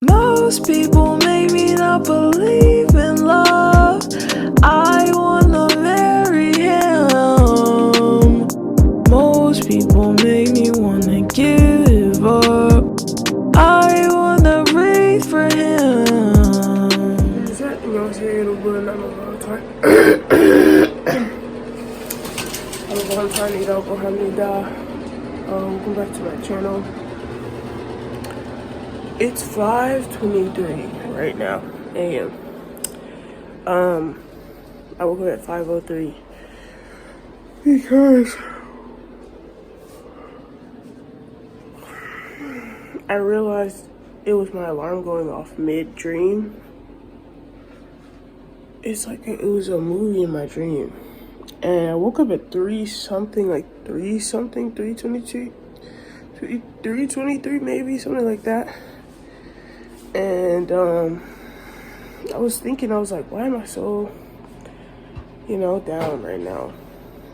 Most people make me not believe in love. I wanna marry him. Most people make me wanna give up. I wanna breathe for him. Is that 안녕하세요 여러분, I'm Valentine. I'm Valentine이라고 합니다. Welcome back to my channel. It's 5:23 right now a.m. I woke up at 5:03 because I realized it was my alarm going off mid-dream. It's like it was a movie in my dream. And I woke up at 3:23 maybe, something like that. And I was thinking, I was like, why am I so, down right now?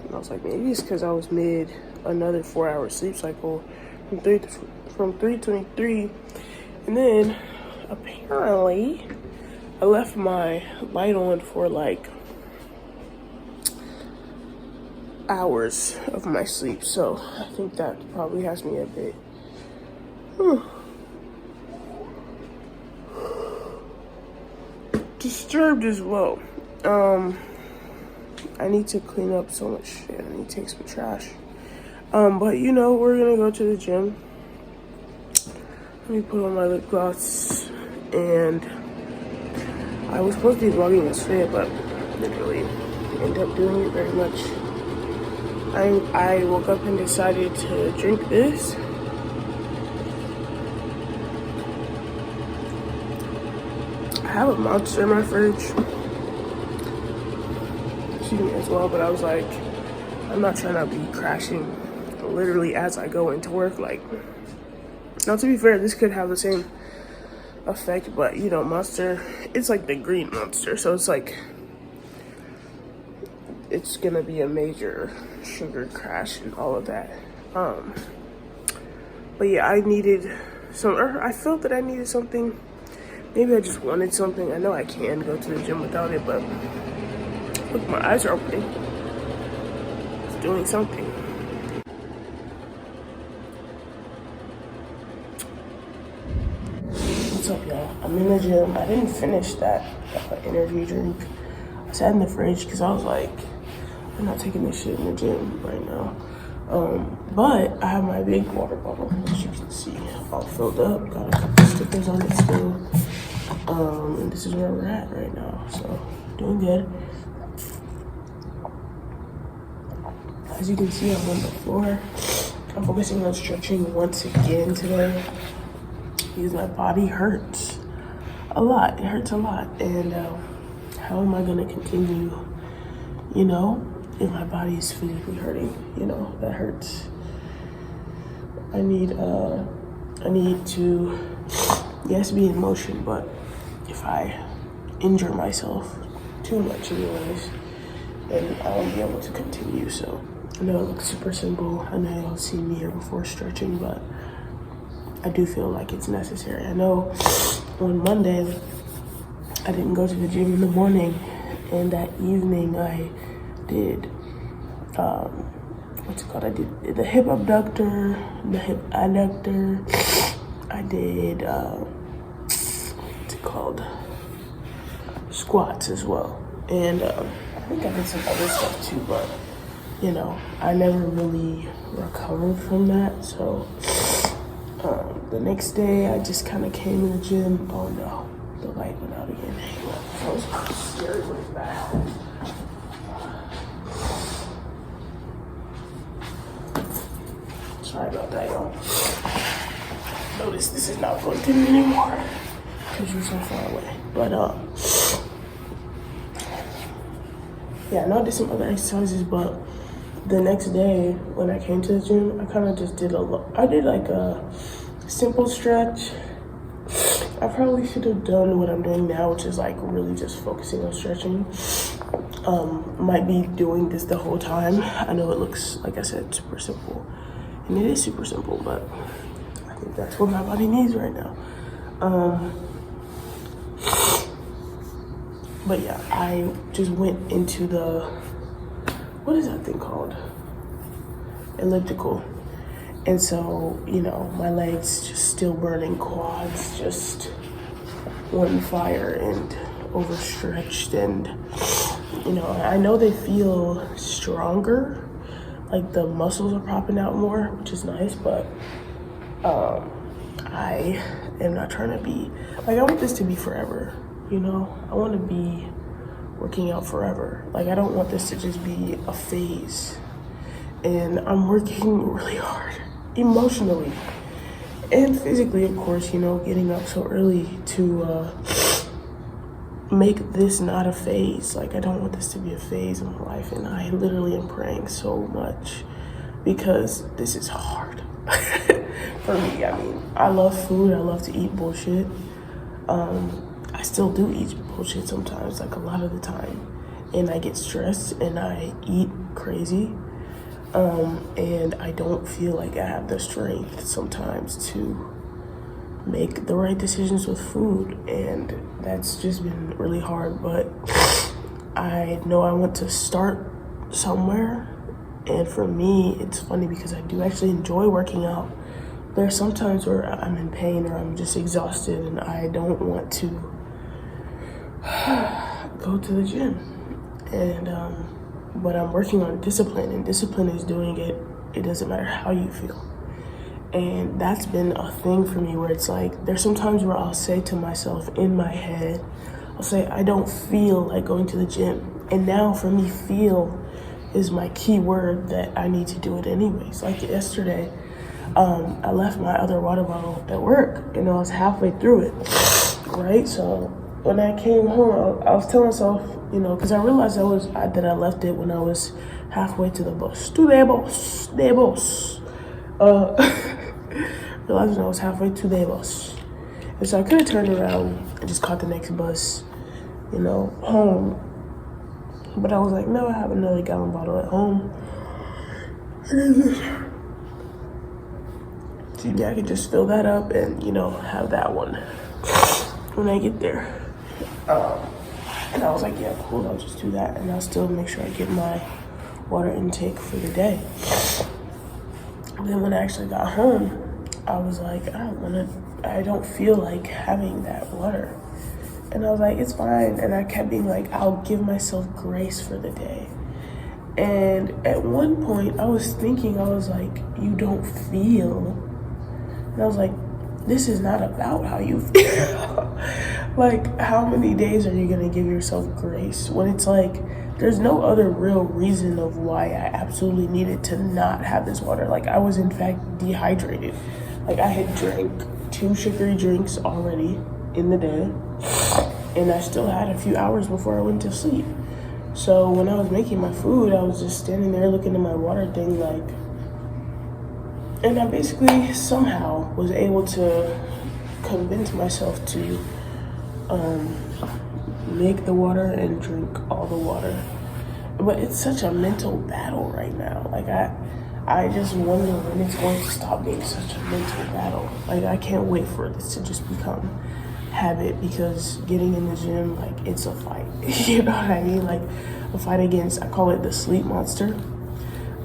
And I was like, maybe it's because I was mid another 4-hour sleep cycle from 3:23, and then apparently I left my light on for like hours of my sleep, so I think that probably has me a bit disturbed as well. I need to clean up so much shit. I need to take some trash. But we're gonna go to the gym. Let me put on my lip gloss, and I was supposed to be vlogging yesterday, but didn't really end up doing it very much. I woke up and decided to drink this. I have a Monster in my fridge, excuse me, as well, but I was like, I'm not trying to be crashing literally as I go into work. Like, now to be fair, this could have the same effect, but Monster, it's like the green Monster, so it's like it's gonna be a major sugar crash and all of that. But yeah, I felt that I needed something. Maybe I just wanted something. I know I can go to the gym without it, but look, my eyes are opening. It's doing something. What's up, y'all? I'm in the gym. I didn't finish that energy drink. I sat in the fridge because I was like, I'm not taking this shit in the gym right now. But I have my big water bottle, as you can see, all filled up. Got a couple stickers on it still. And this is where we're at right now. So, doing good. As you can see, I'm on the floor. I'm focusing on stretching once again today because my body hurts a lot. It hurts a lot. And how am I gonna continue, if my body is physically hurting? That hurts. I need to, yes, be in motion, but if I injure myself too much anyways, then I won't be able to continue. So I know it looks super simple. I know y'all seen me here before stretching, but I do feel like it's necessary. I know on Monday, I didn't go to the gym in the morning, and that evening I did, what's it called? I did the hip abductor, the hip adductor. I did, what's it called? Squats as well. And I think I did some other stuff too, but I never really recovered from that. So the next day I just kind of came in the gym. Oh no, the light went out again. That was scary really bad. Sorry about that, y'all. Notice this is not plugged in anymore because you're so far away. But yeah, I know I did some other exercises, but the next day when I came to the gym, I kind of just did I did like a simple stretch. I probably should have done what I'm doing now, which is like really just focusing on stretching. Might be doing this the whole time. I know it looks, like I said, super simple, and it is super simple, but I think that's what my body needs right now. But yeah, I just went into the, what is that thing called? Elliptical. And so, you know, my legs just still burning, quads just on fire and overstretched. And, you know, I know they feel stronger, like the muscles are popping out more, which is nice, but I am not trying to be, like, I want this to be forever, you know? I want to be working out forever. Like, I don't want this to just be a phase. And I'm working really hard, emotionally and physically, of course, you know, getting up so early to make this not a phase. Like, I don't want this to be a phase in my life, and I literally am praying so much because this is hard for me. I mean, I love food, I love to eat bullshit. I still do eat bullshit sometimes, like a lot of the time, and I get stressed and I eat crazy. And I don't feel like I have the strength sometimes to make the right decisions with food, and that's just been really hard. But I know I want to start somewhere, and for me, it's funny because I do actually enjoy working out. There's some times where I'm in pain or I'm just exhausted and I don't want to go to the gym. And but I'm working on discipline, and discipline is doing it. It doesn't matter how you feel. And that's been a thing for me where it's like, there's some times where I'll say to myself in my head, I'll say, I don't feel like going to the gym. And now for me, feel is my key word that I need to do it anyways. Like yesterday, I left my other water bottle at work and I was halfway through it, right? So when I came home, I was telling myself, you know, because I realized that I left it when I was halfway to the bus. To the bus. Realized when I was halfway to the bus. And so I could have turned around and just caught the next bus, you know, home. But I was like, no, I have another gallon bottle at home. So yeah, I could just fill that up and, you know, have that one when I get there. And I was like, yeah, cool, I'll just do that. And I'll still make sure I get my water intake for the day. Then when I actually got home, I was like, I don't feel like having that water. And I was like, it's fine. And I kept being like, I'll give myself grace for the day. And at one point I was thinking, I was like, you don't feel. And I was like, this is not about how you feel. Like, how many days are you gonna give yourself grace when it's like, there's no other real reason of why I absolutely needed to not have this water. Like, I was in fact dehydrated. Like, I had drank 2 sugary drinks already in the day, and I still had a few hours before I went to sleep. So when I was making my food, I was just standing there looking at my water thing like, and I basically somehow was able to convince myself to make the water and drink all the water. But it's such a mental battle right now. Like, I just wonder when it's going to stop being such a mental battle. Like, I can't wait for this to just become habit, because getting in the gym, like, it's a fight. You know what I mean? Like, a fight against, I call it the sleep monster.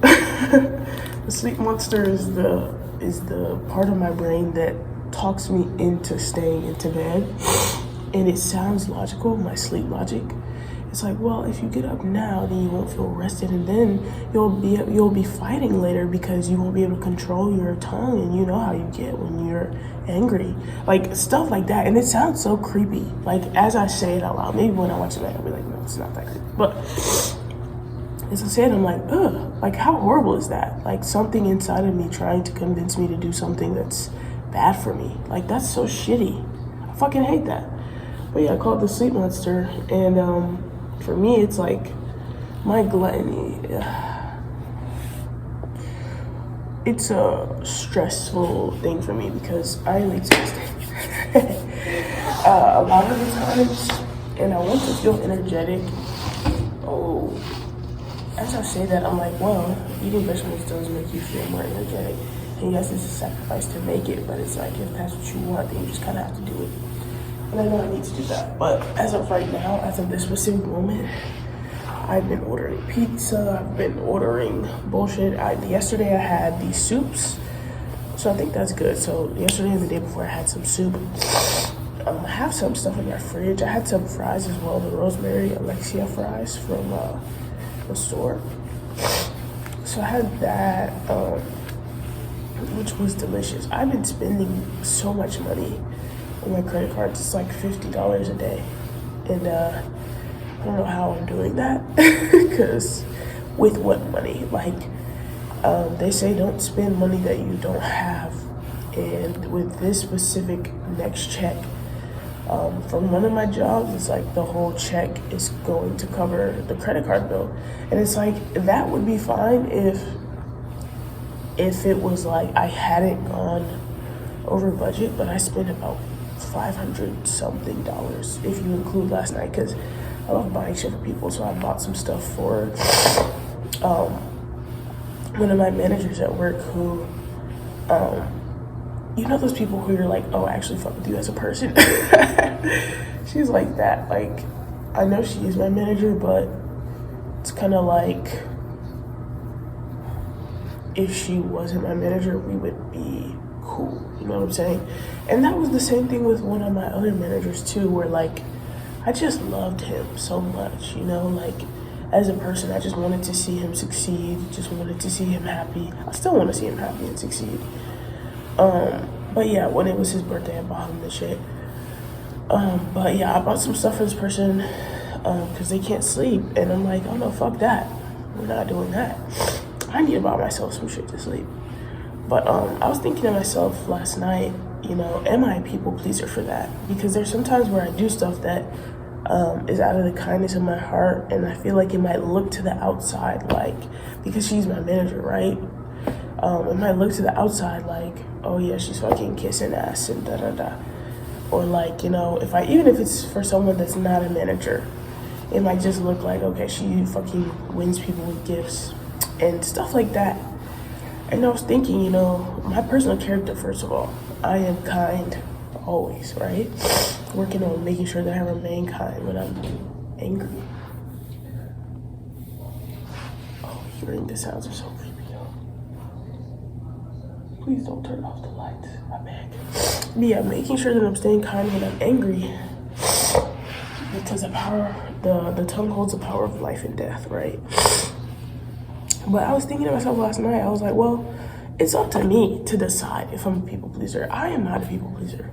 The sleep monster is the part of my brain that talks me into staying into bed. And it sounds logical, my sleep logic. It's like, well, if you get up now, then you won't feel rested, and then you'll be fighting later because you won't be able to control your tongue, and you know how you get when you're angry, like stuff like that. And it sounds so creepy. Like, as I say it out loud, maybe when I watch it back, I'll be like, no, it's not that creepy. But as I said, I'm like, ugh, like, how horrible is that? Like, something inside of me trying to convince me to do something that's bad for me. Like, that's so shitty. I fucking hate that. But yeah, I call it the sleep monster. And for me, it's like my gluttony. It's a stressful thing for me because I am exhausted a lot of the times, and I want to feel energetic. As I say that, I'm like, well, eating vegetables does make you feel more energetic. And yes, it's a sacrifice to make it, but it's like, if that's what you want, then you just kind of have to do it. And I know I need to do that. But as of right now, as of this specific moment, I've been ordering pizza. I've been ordering bullshit. Yesterday I had these soups, so I think that's good. So yesterday and the day before I had some soup. I have some stuff in my fridge. I had some fries as well, the rosemary Alexia fries from the store. So I had that, which was delicious. I've been spending so much money on my credit cards. It's like $50 a day. And I don't know how I'm doing that, because with what money? Like, they say don't spend money that you don't have. And with this specific next check, from one of my jobs, it's like the whole check is going to cover the credit card bill. And it's like, that would be fine if it was like I hadn't gone over budget, but I spent about $500 something if you include last night, because I love buying shit for people. So I bought some stuff for one of my managers at work who, you know those people who you're like, oh, I actually fuck with you as a person? She's like that. Like, I know she is my manager, but it's kind of like, if she wasn't my manager, we would be cool. You know what I'm saying? And that was the same thing with one of my other managers too, where like, I just loved him so much, you know, like, as a person, I just wanted to see him succeed, just wanted to see him happy. I still want to see him happy and succeed. But yeah, when it was his birthday, I bought him the shit. But yeah, I bought some stuff for this person, because they can't sleep. And I'm like, oh no, fuck that. We're not doing that. I need to buy myself some shit to sleep. But I was thinking to myself last night, you know, am I a people pleaser for that? Because there's some times where I do stuff that is out of the kindness of my heart, and I feel like it might look to the outside like, because she's my manager, right? It might look to the outside like, oh yeah, she's fucking kissing ass and da da da. Or like, you know, even if it's for someone that's not a manager, it might just look like, okay, she fucking wins people with gifts and stuff like that. And I was thinking, you know, my personal character, first of all, I am kind always, right? Working on making sure that I remain kind when I'm angry. Oh, hearing the sounds are so creepy. Please don't turn off the lights. My bad. But yeah, making sure that I'm staying kind when I'm angry, because the tongue holds the power of life and death, right? But I was thinking to myself last night, I was like, well, it's up to me to decide if I'm a people pleaser. I am not a people pleaser.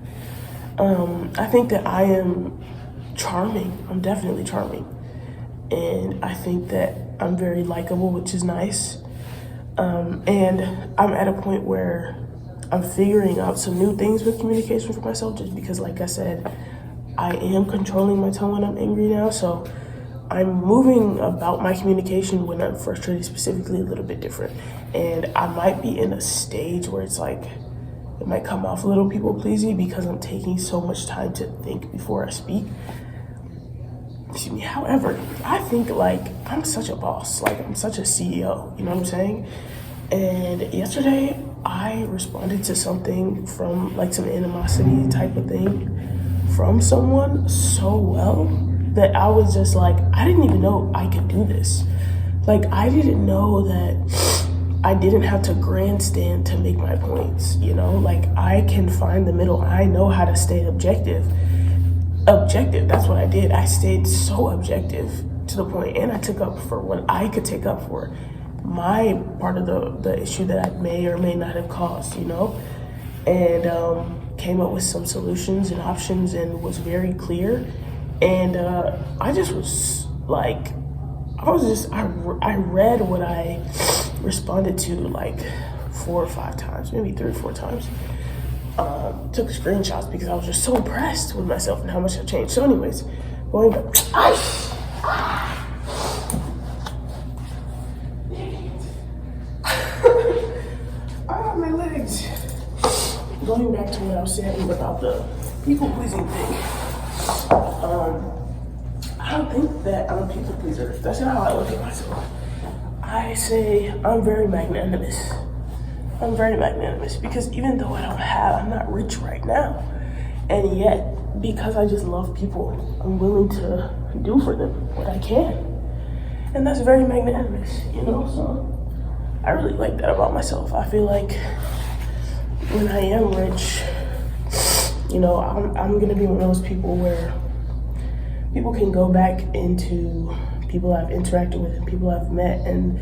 I think that I am charming. I'm definitely charming. And I think that I'm very likable, which is nice. And I'm at a point where I'm figuring out some new things with communication for myself, just because, like I said, I am controlling my tongue when I'm angry now. So I'm moving about my communication when I'm frustrated specifically a little bit different. And I might be in a stage where it's like, it might come off a little people pleasing because I'm taking so much time to think before I speak. Excuse me. However, I think like I'm such a boss, like I'm such a CEO, you know what I'm saying? And yesterday I responded to something from like some animosity type of thing from someone so well that I was just like, I didn't even know I could do this. Like, I didn't know that I didn't have to grandstand to make my points, you know? Like, I can find the middle. I know how to stay objective. That's what I did. I stayed so objective to the point, and I took up for what I could take up for my part of the issue that I may or may not have caused, you know? And came up with some solutions and options and was very clear. And I just was like, I read what I responded to like 4 or 5 times, maybe 3 or 4 times. Took screenshots because I was just so impressed with myself and how much I changed. So anyways, going back. I got my legs. Going back to what I was saying about the people-pleasing thing. I don't think that I'm a people pleaser. That's not how I look at myself. I say I'm very magnanimous. I'm very magnanimous because even though I'm not rich right now, and yet because I just love people, I'm willing to do for them what I can, and that's very magnanimous, you know. So I really like that about myself. I feel like when I am rich, you know, I'm gonna be one of those people where people can go back into people I've interacted with and people I've met, and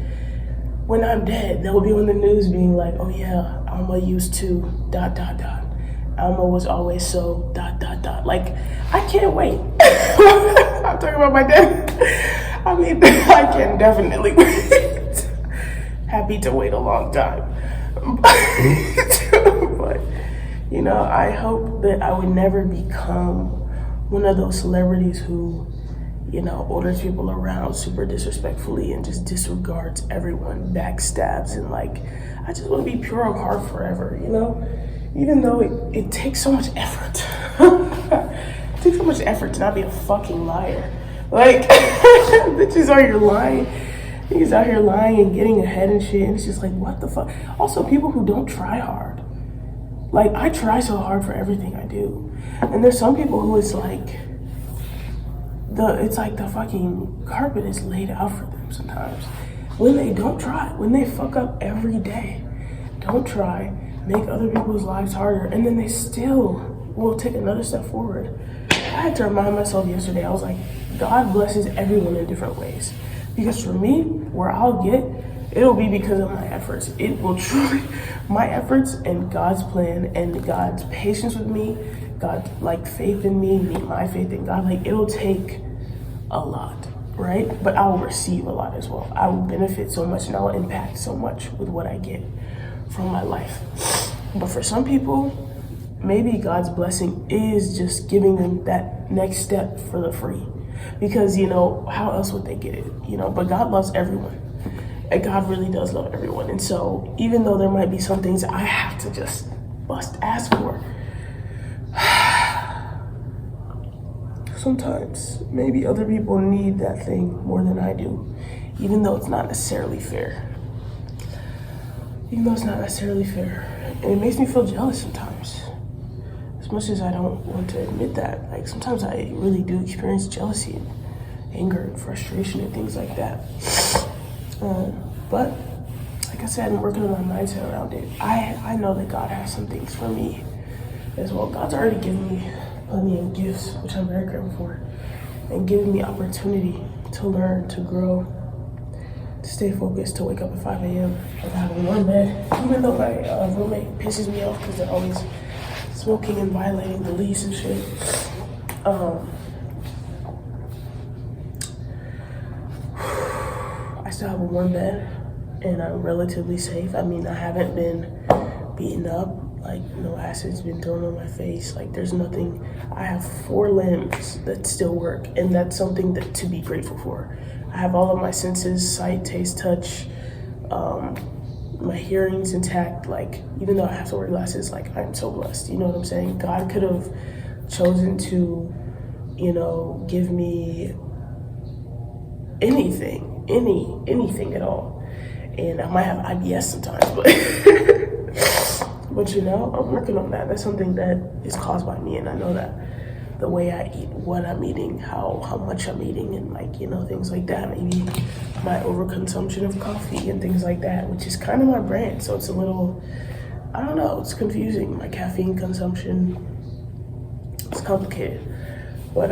when I'm dead, they'll be on the news being like, oh yeah, Alma used to ... Alma was always so ... Like, I can't wait. I'm talking about my dad. I mean, I can definitely wait. Happy to wait a long time. But, you know, I hope that I would never become one of those celebrities who, you know, orders people around super disrespectfully and just disregards everyone, backstabs, and like, I just want to be pure of heart forever, you know? Even though it takes so much effort. It takes so much effort to not be a fucking liar. Like, bitches out here lying. Niggas out here lying and getting ahead and shit, and it's just like, what the fuck? Also, people who don't try hard. Like, I try so hard for everything I do. And there's some people who it's like, the fucking carpet is laid out for them sometimes. When they don't try, when they fuck up every day, don't try, make other people's lives harder, and then they still will take another step forward. I had to remind myself yesterday, I was like, God blesses everyone in different ways. Because for me, where I'll get, it'll be because of my efforts. It will truly, my efforts and God's plan and God's patience with me, God's like faith in me, my faith in God, like it'll take a lot, right? But I will receive a lot as well. I will benefit so much and I will impact so much with what I get from my life. But for some people, maybe God's blessing is just giving them that next step for the free. Because, you know, how else would they get it? You know, but God loves everyone. And God really does love everyone. And so even though there might be some things I have to just ask for, sometimes maybe other people need that thing more than I do, even though it's not necessarily fair. Even though it's not necessarily fair. And it makes me feel jealous sometimes. As much as I don't want to admit that, like sometimes I really do experience jealousy and anger and frustration and things like that. But like I said, I'm working on my mindset around it. I know that God has some things for me as well. God's already given me plenty of gifts, which I'm very grateful for, and giving me opportunity to learn, to grow, to stay focused, to wake up at 5 a.m. and have a warm bed, even though my roommate pisses me off because they're always smoking and violating the lease and shit. I still have a warm bed and I'm relatively safe. I mean, I haven't been beaten up, like no acid's been thrown on my face, like there's nothing. I have 4 limbs that still work, and that's something that to be grateful for. I have all of my senses, sight, taste, touch, my hearing's intact. Like, even though I have to wear glasses, like I'm so blessed, you know what I'm saying? God could have chosen to, you know, give me anything at all. And I might have IBS sometimes, but but you know, I'm working on that. That's something that is caused by me, and I know that the way I eat, what I'm eating, how much I'm eating, and like, you know, things like that. Maybe my overconsumption of coffee and things like that, which is kind of my brand. So it's a little, I don't know, it's confusing. My caffeine consumption, it's complicated. But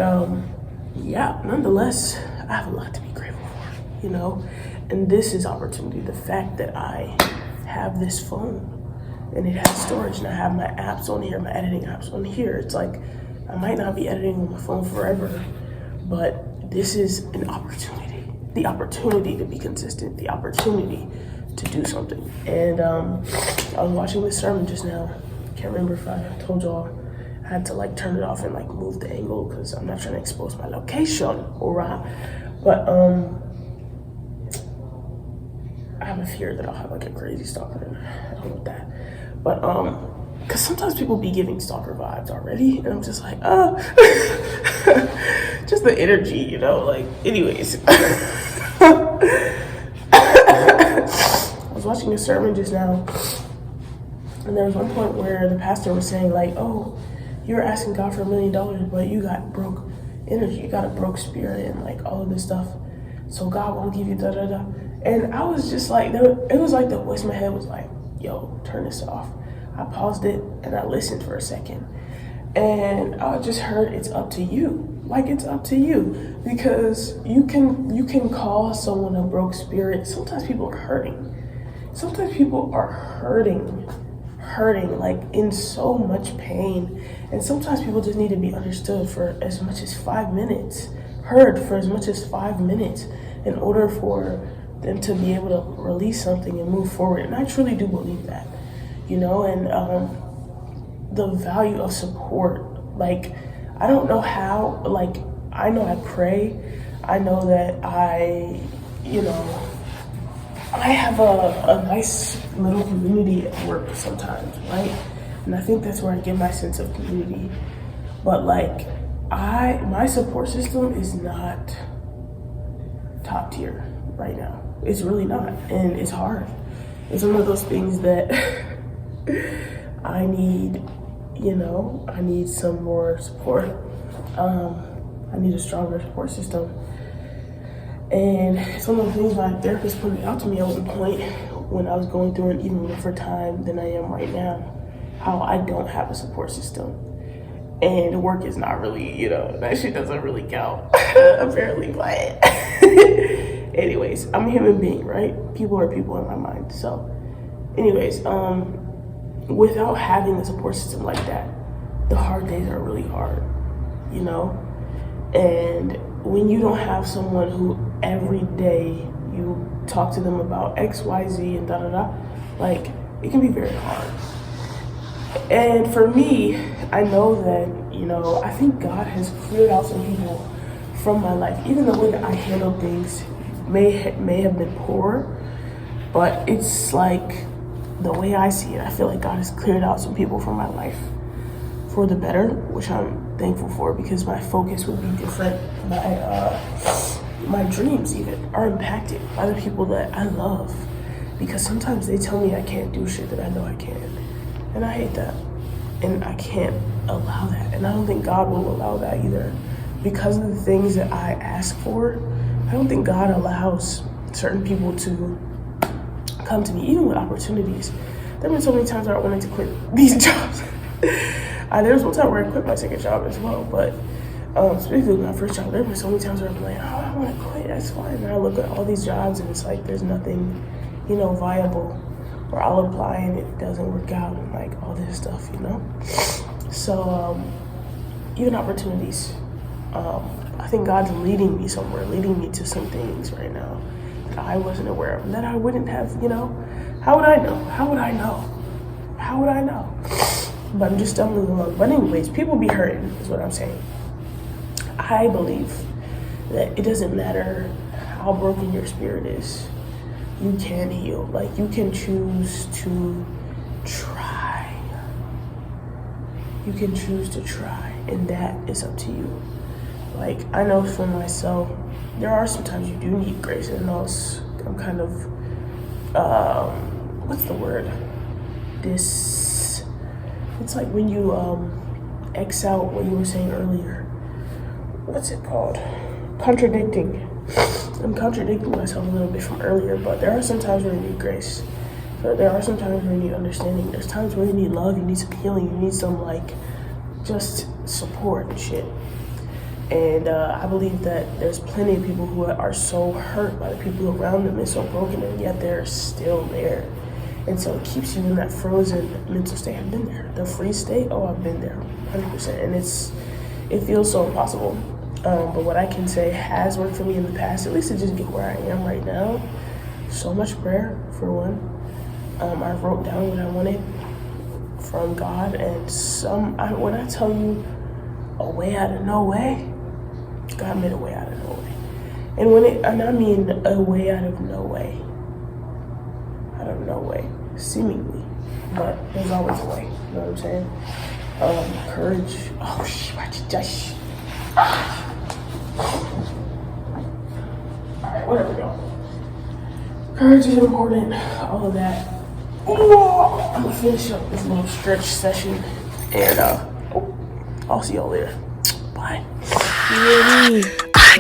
yeah, nonetheless, I have a lot to be grateful for, you know? And this is opportunity. The fact that I have this phone and it has storage and I have my apps on here, my editing apps on here. It's like, I might not be editing on my phone forever, but this is an opportunity. The opportunity to be consistent, the opportunity to do something. And I was watching this sermon just now. Can't remember if I told y'all. I had to like turn it off and like move the angle because I'm not trying to expose my location, alright? But I have a fear that I'll have like a crazy stalker and I don't want that. But because sometimes people be giving stalker vibes already, and I'm just like, just the energy, you know, like, anyways. I was watching a sermon just now, And there was one point where the pastor was saying like, oh, you're asking God for $1 million, but you got broke energy, you got a broke spirit and like all of this stuff. So God won't give you da da da. And I was just like, it was like the voice in my head was like, yo, turn this off. I paused it and I listened for a second. And I just heard it's up to you. Like it's up to you. Because you can call someone a broke spirit. Sometimes people are hurting. Sometimes people are hurting like in so much pain. And sometimes people just need to be understood for as much as 5 minutes, heard for as much as 5 minutes in order for them to be able to release something and move forward. And I truly do believe that, you know, and the value of support. Like, I don't know how, like, I know I pray. I know that I have a nice little community at work sometimes, right? And I think that's where I get my sense of community. But like, my support system is not top tier right now. It's really not, and it's hard. It's one of those things that I need, I need some more support. I need a stronger support system. And it's one of the things my therapist pointed out to me at one point when I was going through an even rougher time than I am right now, how I don't have a support system. And work is not really, that shit doesn't really count, apparently, but anyways, I'm a human being, right? People are people in my mind. So anyways, without having a support system like that, the hard days are really hard, And when you don't have someone who every day you talk to them about X, Y, Z, and da da da, like, it can be very hard. And for me, I know that, I think God has cleared out some people from my life. Even the way that I handle things may have been poor, but it's like the way I see it, I feel like God has cleared out some people from my life for the better, which I'm thankful for, because my focus would be different. My dreams even are impacted by the people that I love, because sometimes they tell me I can't do shit that I know I can, and I hate that, and I can't allow that, and I don't think God will allow that either. Because of the things that I ask for, I don't think God allows certain people to come to me, even with opportunities. There have been so many times where I wanted to quit these jobs. There was one time where I quit my second job as well, but specifically my first job, there have been so many times where I'm like, oh, I want to quit, that's fine. And I look at all these jobs and it's like there's nothing, viable, or I'll apply and it doesn't work out, and like all this stuff, So even opportunities, I think God's leading me somewhere, leading me to some things right now that I wasn't aware of, and that I wouldn't have, how would I know? How would I know? How would I know? But I'm just stumbling along. But anyways, people be hurting is what I'm saying. I believe that it doesn't matter how broken your spirit is, you can heal. Like, you can choose to try. You can choose to try, and that is up to you. Like, I know for myself, there are some times you do need grace, and I'm kind of, what's the word? It's like when you X out what you were saying earlier. What's it called? Contradicting. I'm contradicting myself a little bit from earlier, but there are some times where you need grace. So there are some times where you need understanding. There's times where you need love, you need some healing, you need some, like, just support and shit. And I believe that there's plenty of people who are so hurt by the people around them and so broken, and yet they're still there. And so it keeps you in that frozen mental state. I've been there. The freeze state, I've been there 100%. And it feels so impossible. But what I can say has worked for me in the past, at least to just get where I am right now. So much prayer, for one. I wrote down what I wanted from God. And when I tell you a way out of no way, God made a way out of no way. And I mean a way out of no way. Out of no way, seemingly, but there's always a way. You know what I'm saying? Courage. Oh shit! Alright, whatever, y'all. Courage is important. All of that. I'm gonna finish up this little stretch session, and I'll see y'all later. Bye. I